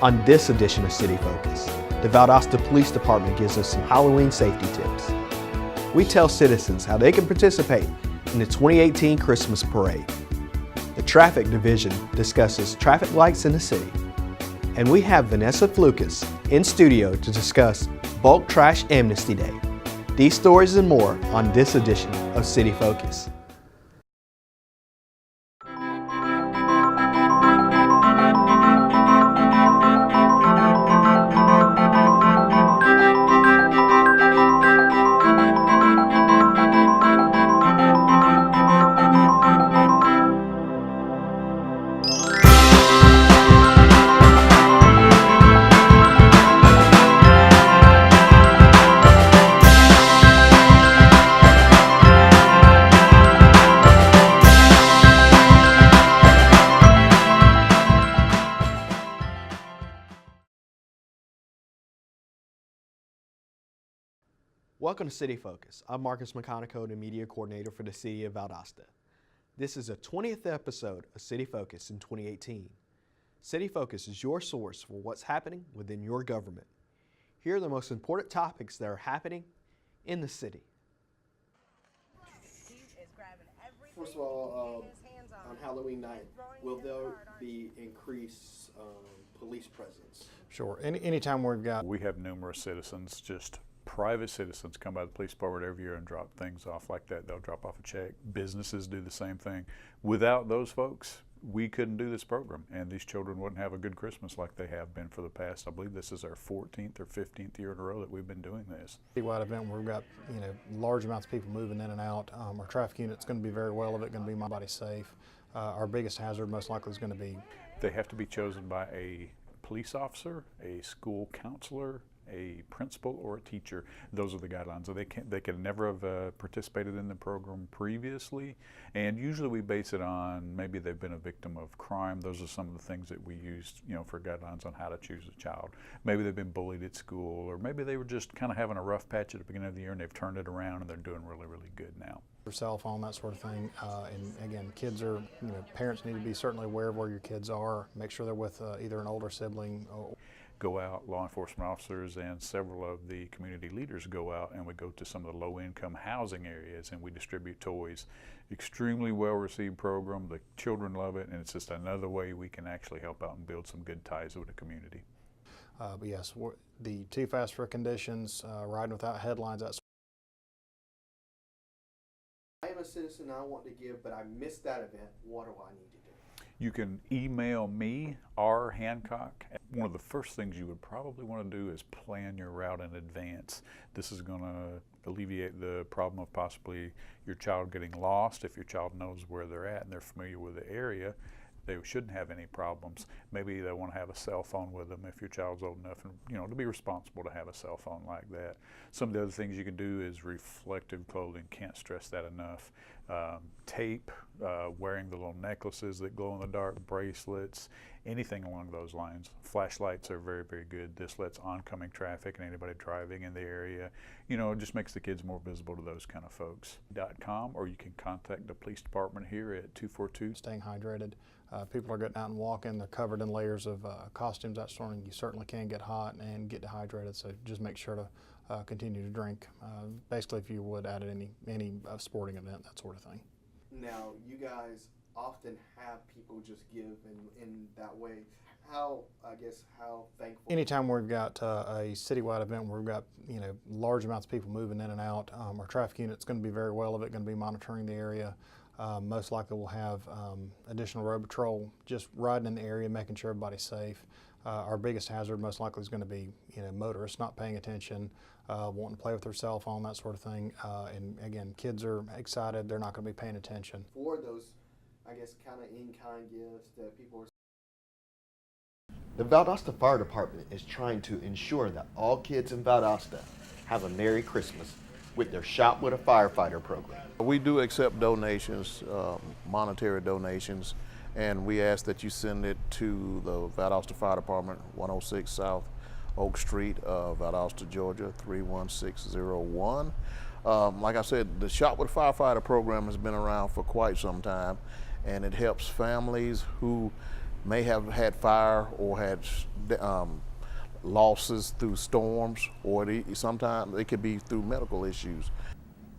On this edition of City Focus, the Valdosta Police Department gives us some Halloween safety tips. We tell citizens how they can participate in the 2018 Christmas Parade. The Traffic Division discusses traffic lights in the city. And we have Vanessa Flukas in studio to discuss Bulk Trash Amnesty Day. These stories and more on this edition of City Focus. Welcome to City Focus. I'm Marcus McConaughey, the Media Coordinator for the City of Valdosta. This is the 20th episode of City Focus in 2018. City Focus is your source for what's happening within your government. Here are the most important topics that are happening in the city. First of all, on Halloween night, will there be increased police presence? Sure. Anytime We have numerous citizens, just private citizens come by the police department every year and drop things off like that. They'll drop off a check. Businesses do the same thing. Without those folks, we couldn't do this program, and these children wouldn't have a good Christmas like they have been for the past. I believe this is our 14th or 15th year in a row that we've been doing this. Citywide event where we've got large amounts of people moving in and out. Our traffic unit's going to be very well of it, going to be my body safe. Our biggest hazard most likely is going to be. They have to be chosen by a police officer, a school counselor, a principal, or a teacher. Those are the guidelines. So they can never have participated in the program previously, and usually we base it on maybe they've been a victim of crime. Those are some of the things that we use, for guidelines on how to choose a child. Maybe they've been bullied at school, or maybe they were just kind of having a rough patch at the beginning of the year and they've turned it around and they're doing really, really good now. Your cell phone, that sort of thing, and again, kids are, parents need to be certainly aware of where your kids are. Make sure they're with either an older sibling or go out, law enforcement officers and several of the community leaders go out, and we go to some of the low-income housing areas and we distribute toys. Extremely well-received program. The children love it, and it's just another way we can actually help out and build some good ties with the community. But yes, the too fast for conditions, riding without headlines, that's. I am a citizen I want to give, but I missed that event. What do I need to do? You can email me, R. Hancock. One of the first things you would probably want to do is plan your route in advance. This is going to alleviate the problem of possibly your child getting lost. If your child knows where they're at and they're familiar with the area, they shouldn't have any problems. Maybe they want to have a cell phone with them if your child's old enough, and to be responsible to have a cell phone like that. Some of the other things you can do is reflective clothing. Can't stress that enough. Tape, wearing the little necklaces that glow in the dark, bracelets, anything along those lines. Flashlights are very, very good. This lets oncoming traffic and anybody driving in the area, it just makes the kids more visible to those kind of folks. .com, or you can contact the police department here at 242. Staying hydrated. People are getting out and walking. They're covered in layers of costumes, that sort of thing. You certainly can get hot and get dehydrated, so just make sure to continue to drink. Basically, if you would at any sporting event, that sort of thing. Now, you guys often have people just give in that way. How thankful? Anytime we've got a citywide event where we've got large amounts of people moving in and out, our traffic unit's going to be very well of it, going to be monitoring the area. Most likely we'll have additional road patrol just riding in the area, making sure everybody's safe. Our biggest hazard most likely is going to be motorists not paying attention, wanting to play with their cell phone, that sort of thing. And again, kids are excited, they're not going to be paying attention. For those, kind of in-kind gifts that people are. The Valdosta Fire Department is trying to ensure that all kids in Valdosta have a Merry Christmas with their Shop with a Firefighter program. We do accept donations, monetary donations, and we ask that you send it to the Valdosta Fire Department, 106 South Oak Street, Valdosta, Georgia, 31601. Like I said, the Shop with a Firefighter program has been around for quite some time, and it helps families who may have had fire or had losses through storms, or sometimes it could be through medical issues.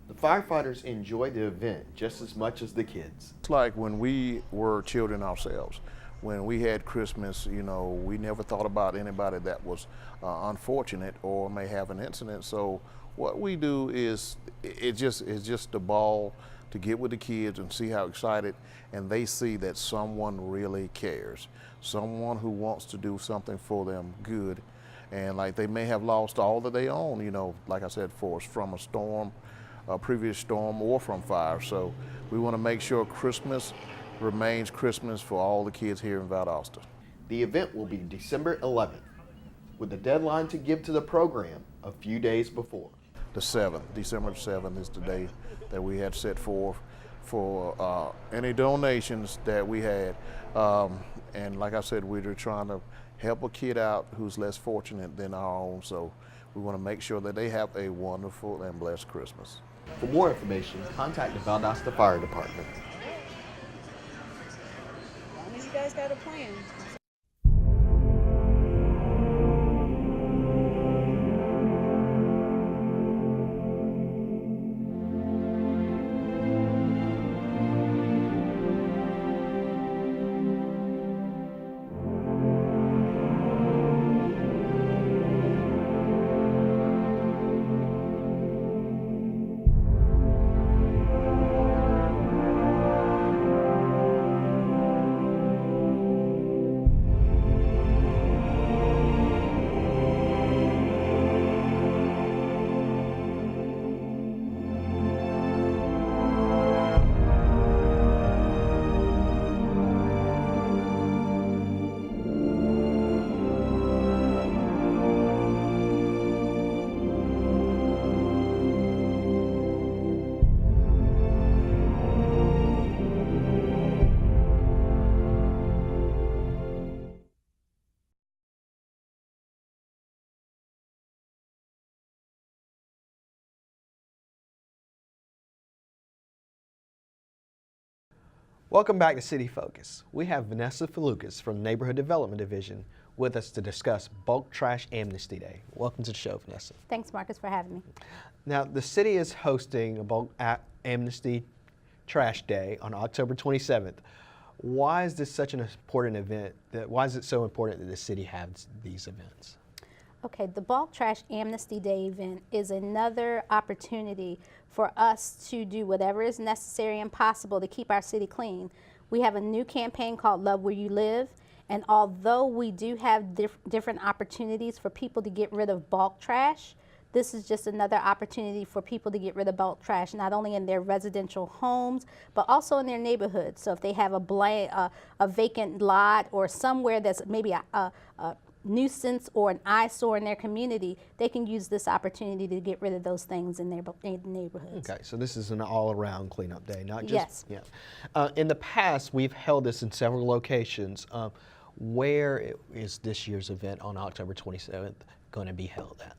The firefighters enjoy the event just as much as the kids. It's like when we were children ourselves. When we had Christmas, you know, we never thought about anybody that was unfortunate or may have an incident. So what we do is it's just a ball to get with the kids and see how excited, and they see that someone really cares, someone who wants to do something for them good. And like they may have lost all that they own, you know, like I said, from a storm, a previous storm, or from fire. So we want to make sure Christmas remains Christmas for all the kids here in Valdosta. The event will be December 11th, with the deadline to give to the program a few days before. The 7th, December 7th is the day that we had set forth for any donations that we had. And like I said, we're trying to help a kid out who's less fortunate than our own. So we want to make sure that they have a wonderful and blessed Christmas. For more information, contact the Valdosta Fire Department. As long as you guys got a plan. Welcome back to City Focus. We have Vanessa Falukas from the Neighborhood Development Division with us to discuss Bulk Trash Amnesty Day. Welcome to the show, Vanessa. Thanks, Marcus, for having me. Now, the city is hosting a Bulk Amnesty Trash Day on October 27th. Why is this such an important event? Why is it so important that the city has these events? Okay, the Bulk Trash Amnesty Day event is another opportunity for us to do whatever is necessary and possible to keep our city clean. We have a new campaign called Love Where You Live, and although we do have different opportunities for people to get rid of bulk trash, this is just another opportunity for people to get rid of bulk trash, not only in their residential homes, but also in their neighborhoods. So if they have a vacant lot or somewhere that's maybe a nuisance or an eyesore in their community, they can use this opportunity to get rid of those things in their neighborhoods. Okay, so this is an all-around cleanup day, not Yes. just... Yeah. In the past, we've held this in several locations. Where is this year's event on October 27th going to be held at?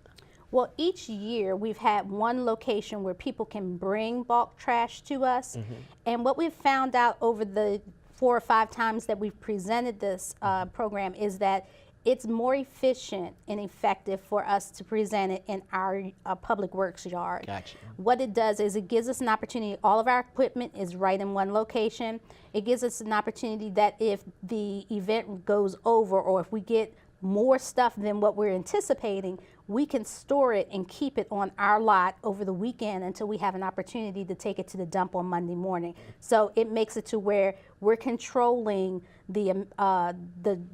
Well, each year we've had one location where people can bring bulk trash to us. And what we've found out over the 4 or 5 times that we've presented this program is that it's more efficient and effective for us to present it in our public works yard. Gotcha. What it does is it gives us an opportunity, all of our equipment is right in one location. It gives us an opportunity that if the event goes over or if we get more stuff than what we're anticipating, we can store it and keep it on our lot over the weekend until we have an opportunity to take it to the dump on Monday morning. So it makes it to where we're controlling the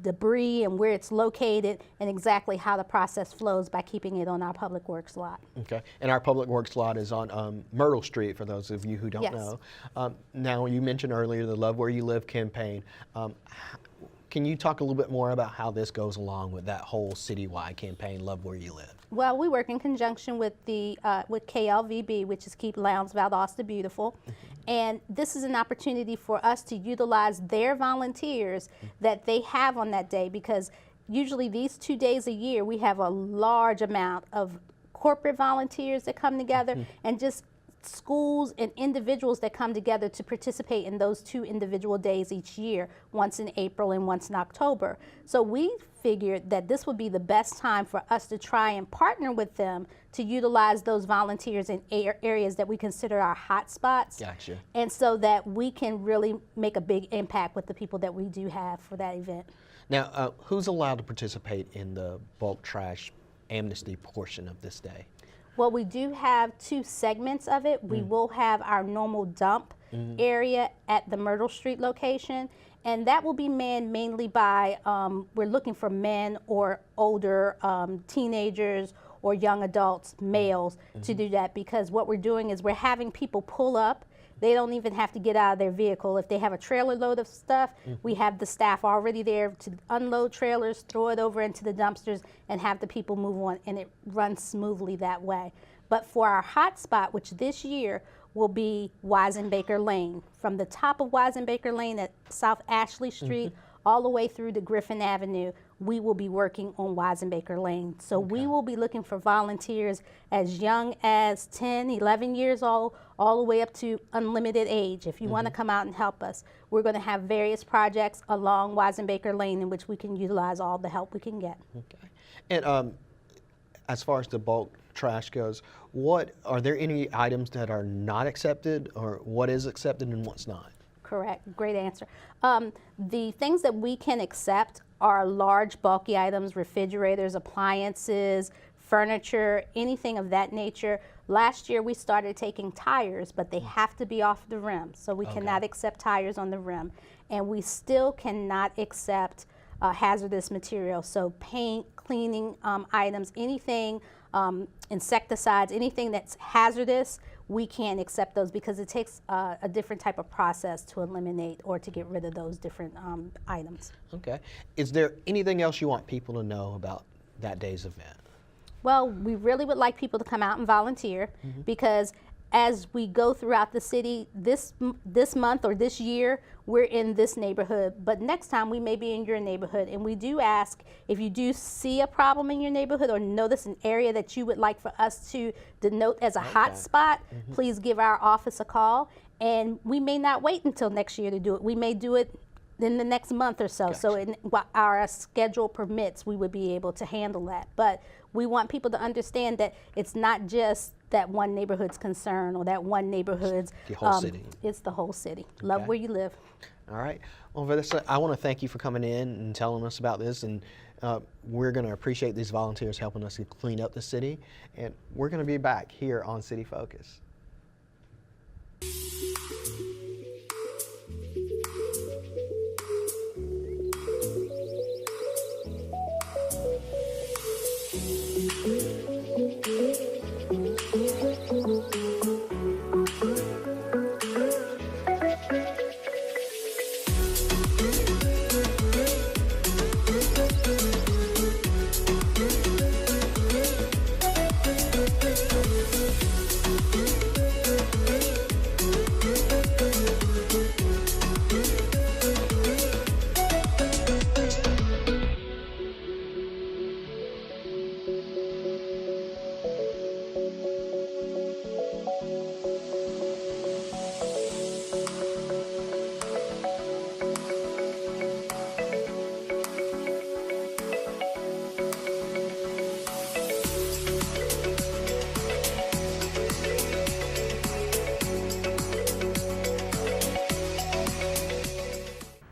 debris and where it's located and exactly how the process flows by keeping it on our public works lot. Okay, and our public works lot is on Myrtle Street, for those of you who don't Yes. know. Now, you mentioned earlier the Love Where You Live campaign. Can you talk a little bit more about how this goes along with that whole citywide campaign, Love Where You Live? Well, we work in conjunction with the with KLVB, which is Keep Lowndes Valdosta Beautiful, and this is an opportunity for us to utilize their volunteers that they have on that day, because usually these 2 days a year we have a large amount of corporate volunteers that come together and just schools and individuals that come together to participate in those 2 individual days each year, once in April and once in October. So we figured that this would be the best time for us to try and partner with them to utilize those volunteers in areas that we consider our hot spots. Gotcha. And so that we can really make a big impact with the people that we do have for that event. Now, who's allowed to participate in the bulk trash amnesty portion of this day? Well, we do have 2 segments of it. We will have our normal dump area at the Myrtle Street location, and that will be manned mainly by, we're looking for men or older teenagers or young adults, males, to do that, because what we're doing is we're having people pull up. They don't even have to get out of their vehicle. If they have a trailer load of stuff, we have the staff already there to unload trailers, throw it over into the dumpsters, and have the people move on, and it runs smoothly that way. But for our hot spot, which this year will be Weisenbaker Lane, from the top of Weisenbaker Lane at South Ashley Street all the way through to Griffin Avenue, we will be working on Weisenbaker Lane. So we will be looking for volunteers as young as 10, 11 years old, all the way up to unlimited age. If you want to come out and help us, we're going to have various projects along Weisenbaker Lane in which we can utilize all the help we can get. Okay. And as far as the bulk trash goes, are there any items that are not accepted, or what is accepted and what's not? Correct. Great answer. The things that we can accept are large, bulky items, refrigerators, appliances, furniture, anything of that nature. Last year we started taking tires, but they have to be off the rim. So we cannot accept tires on the rim. And we still cannot accept hazardous materials. So paint, cleaning items, anything, insecticides, anything that's hazardous, we can't accept those because it takes a different type of process to eliminate or to get rid of those different items. Okay. Is there anything else you want people to know about that day's event? Well, we really would like people to come out and volunteer because as we go throughout the city, this month or this year, we're in this neighborhood, but next time we may be in your neighborhood. And we do ask, if you do see a problem in your neighborhood or notice an area that you would like for us to denote as a hot spot, please give our office a call. And we may not wait until next year to do it. We may do it in the next month or so. So what our schedule permits, we would be able to handle that. But we want people to understand that it's not just that one neighborhood's concern or that one neighborhood's the whole city. It's the whole city. Love where you live. All right. Well, Valdosta, I want to thank you for coming in and telling us about this, and we're going to appreciate these volunteers helping us to clean up the city, and we're going to be back here on City Focus.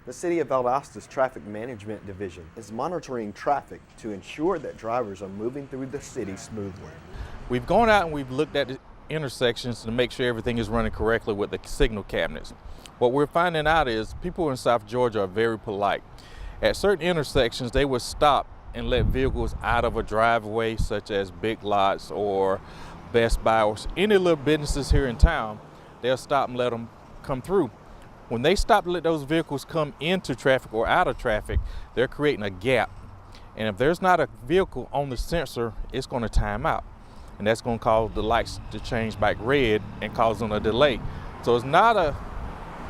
The City of Valdosta's Traffic Management Division is monitoring traffic to ensure that drivers are moving through the city smoothly. We've gone out and we've looked at the intersections to make sure everything is running correctly with the signal cabinets. What we're finding out is people in South Georgia are very polite. At certain intersections, they will stop and let vehicles out of a driveway, such as Big Lots or Best Buy or any little businesses here in town. They'll stop and let them come through. When they stop to let those vehicles come into traffic or out of traffic, they're creating a gap. And if there's not a vehicle on the sensor, it's going to time out. And that's going to cause the lights to change back red and causing a delay. So it's not a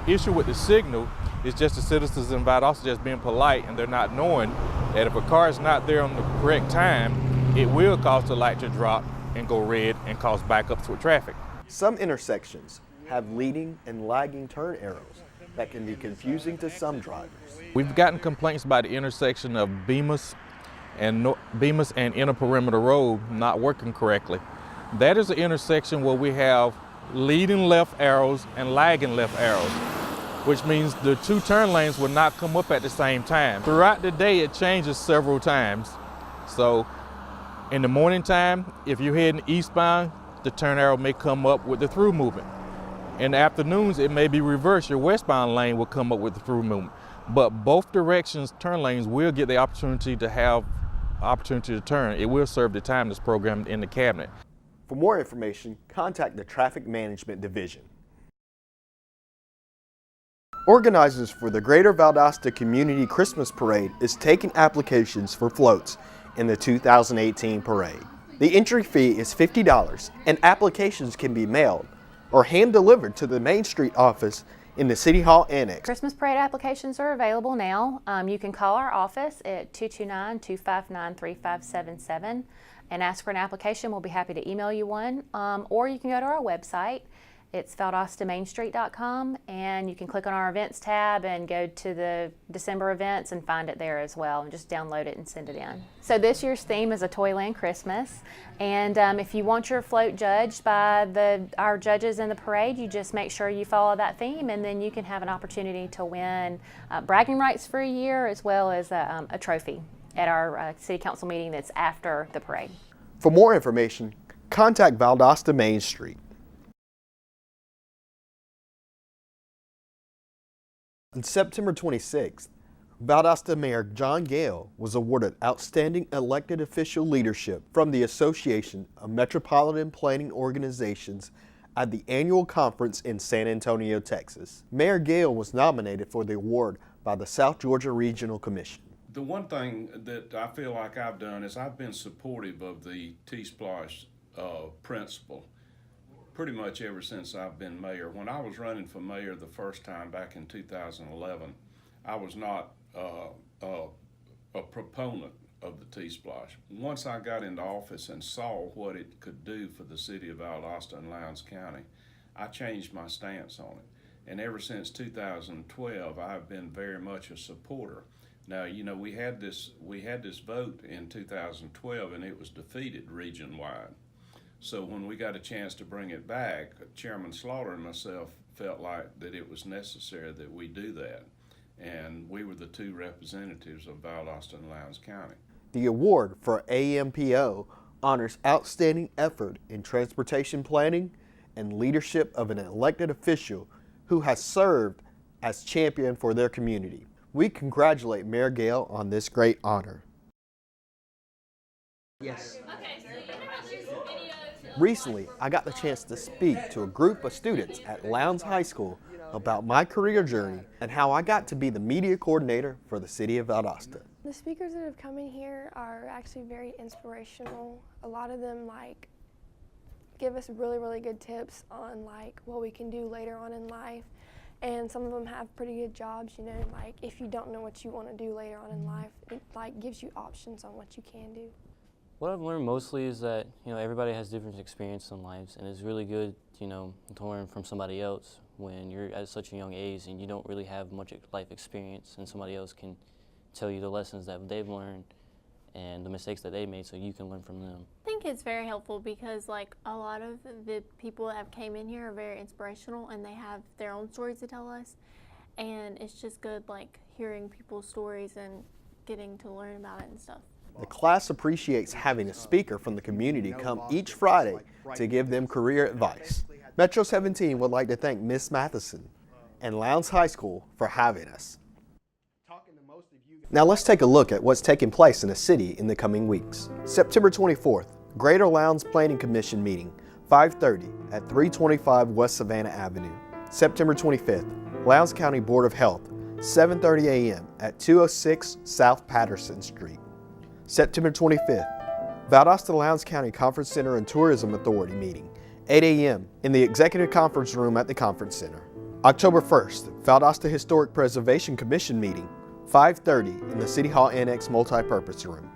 issue with the signal, it's just the citizens in Valdosta just being polite, and they're not knowing that if a car is not there on the correct time, it will cause the light to drop and go red and cause backups with traffic. Some intersections have leading and lagging turn arrows that can be confusing to some drivers. We've gotten complaints about the intersection of Bemis and Inner Perimeter Road not working correctly. That is an intersection where we have leading left arrows and lagging left arrows, which means the two turn lanes will not come up at the same time. Throughout the day, it changes several times. So in the morning time, if you're heading eastbound, the turn arrow may come up with the through movement. In the afternoons, it may be reversed. Your westbound lane will come up with the through movement. But both directions, turn lanes will get the opportunity to turn. It will serve the time that's programmed in the cabinet. For more information, contact the Traffic Management Division. Organizers for the Greater Valdosta Community Christmas Parade is taking applications for floats in the 2018 parade. The entry fee is $50 and applications can be mailed or hand-delivered to the Main Street office in the City Hall Annex. Christmas parade applications are available now. You can call our office at 229-259-3577 and ask for an application. We'll be happy to email you one, or you can go to our website. It's ValdostamainStreet.com, and you can click on our events tab and go to the December events and find it there as well, and just download it and send it in. So this year's theme is a Toyland Christmas, and if you want your float judged by our judges in the parade, you just make sure you follow that theme, and then you can have an opportunity to win bragging rights for a year as well as a trophy at our city council meeting that's after the parade. For more information, contact Valdosta Main Street. On September 26th, Valdosta Mayor John Gale was awarded Outstanding Elected Official Leadership from the Association of Metropolitan Planning Organizations at the annual conference in San Antonio, Texas. Mayor Gale was nominated for the award by the South Georgia Regional Commission. The one thing that I feel like I've done is I've been supportive of the T-Splosh principle pretty much ever since I've been mayor. When I was running for mayor the first time back in 2011, I was not a proponent of the T-Splosh. Once I got into office and saw what it could do for the city of Valdosta and Lowndes County, I changed my stance on it. And ever since 2012, I've been very much a supporter. Now, you know, we had this vote in 2012 and it was defeated region-wide. So when we got a chance to bring it back, Chairman Slaughter and myself felt like that it was necessary that we do that. And we were the two representatives of Valdosta and Lowndes County. The award for AMPO honors outstanding effort in transportation planning and leadership of an elected official who has served as champion for their community. We congratulate Mayor Gale on this great honor. Yes. Recently, I got the chance to speak to a group of students at Lowndes High School about my career journey and how I got to be the media coordinator for the city of Valdosta. The speakers that have come in here are actually very inspirational. A lot of them give us really good tips on what we can do later on in life. And some of them have pretty good jobs, you know, if you don't know what you want to do later on in life, it gives you options on what you can do. What I've learned mostly is that, you know, everybody has different experiences in lives, and it's really good, you know, to learn from somebody else when you're at such a young age and you don't really have much life experience, and somebody else can tell you the lessons that they've learned and the mistakes that they made so you can learn from them. I think it's very helpful because a lot of the people that have came in here are very inspirational and they have their own stories to tell us, and it's just good hearing people's stories and getting to learn about it and stuff. The class appreciates having a speaker from the community come each Friday to give them career advice. Metro 17 would like to thank Ms. Matheson and Lowndes High School for having us. Now let's take a look at what's taking place in the city in the coming weeks. September 24th, Greater Lowndes Planning Commission meeting, 5:30 at 325 West Savannah Avenue. September 25th, Lowndes County Board of Health, 7:30 a.m. at 206 South Patterson Street. September 25th, Valdosta Lowndes County Conference Center and Tourism Authority meeting, 8 a.m. in the Executive Conference Room at the Conference Center. October 1st, Valdosta Historic Preservation Commission meeting, 5:30 in the City Hall Annex Multipurpose Room.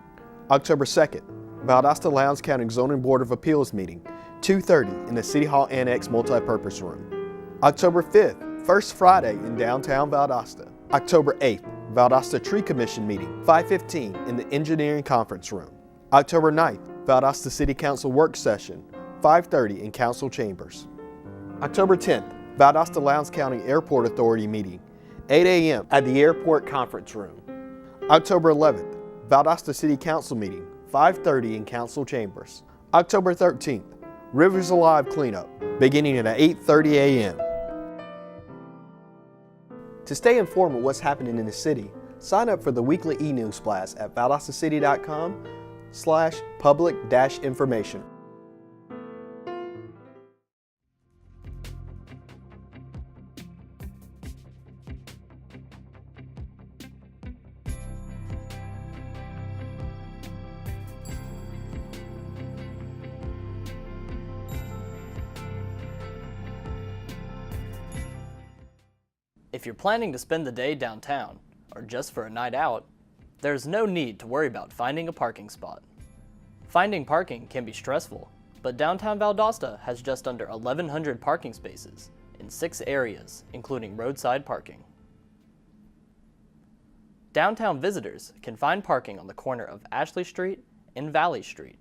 October 2nd, Valdosta Lowndes County Zoning Board of Appeals meeting, 2:30 in the City Hall Annex Multipurpose Room. October 5th, First Friday in downtown Valdosta. October 8th, Valdosta Tree Commission meeting, 5:15 in the Engineering Conference Room. October 9th, Valdosta City Council Work Session, 5:30 in Council Chambers. October 10th, Valdosta Lowndes County Airport Authority meeting, 8 a.m. at the Airport Conference Room. October 11th, Valdosta City Council meeting, 5:30 in Council Chambers. October 13th, Rivers Alive cleanup, beginning at 8:30 a.m. To stay informed of what's happening in the city, sign up for the weekly e-news blast at valdostacity.com/public-information. If you're planning to spend the day downtown, or just for a night out, there's no need to worry about finding a parking spot. Finding parking can be stressful, but downtown Valdosta has just under 1,100 parking spaces in 6 areas, including roadside parking. Downtown visitors can find parking on the corner of Ashley Street and Valley Street,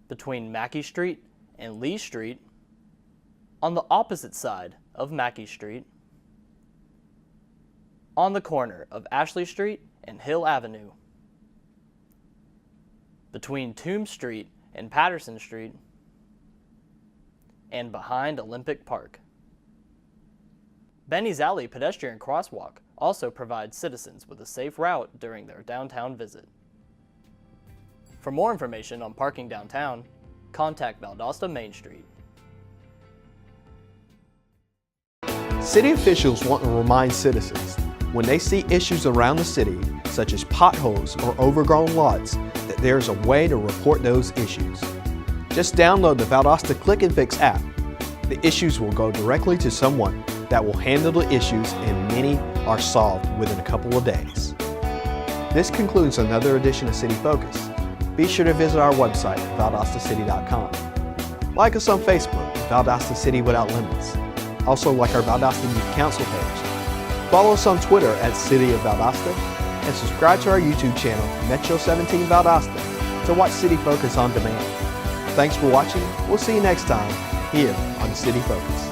between Mackey Street and Lee Street, on the opposite side of Mackey Street, on the corner of Ashley Street and Hill Avenue, between Tomb Street and Patterson Street, and behind Olympic Park. Benny's Alley pedestrian crosswalk also provides citizens with a safe route during their downtown visit. For more information on parking downtown, contact Valdosta Main Street. City officials want to remind citizens when they see issues around the city, such as potholes or overgrown lots, that there's a way to report those issues. Just download the Valdosta Click and Fix app. The issues will go directly to someone that will handle the issues, and many are solved within a couple of days. This concludes another edition of City Focus. Be sure to visit our website, valdostacity.com. Like us on Facebook, Valdosta City Without Limits. Also like our Valdosta Youth Council page. Follow us on Twitter at City of Valdosta, and subscribe to our YouTube channel, Metro 17 Valdosta, to watch City Focus on demand. Thanks for watching. We'll see you next time here on City Focus.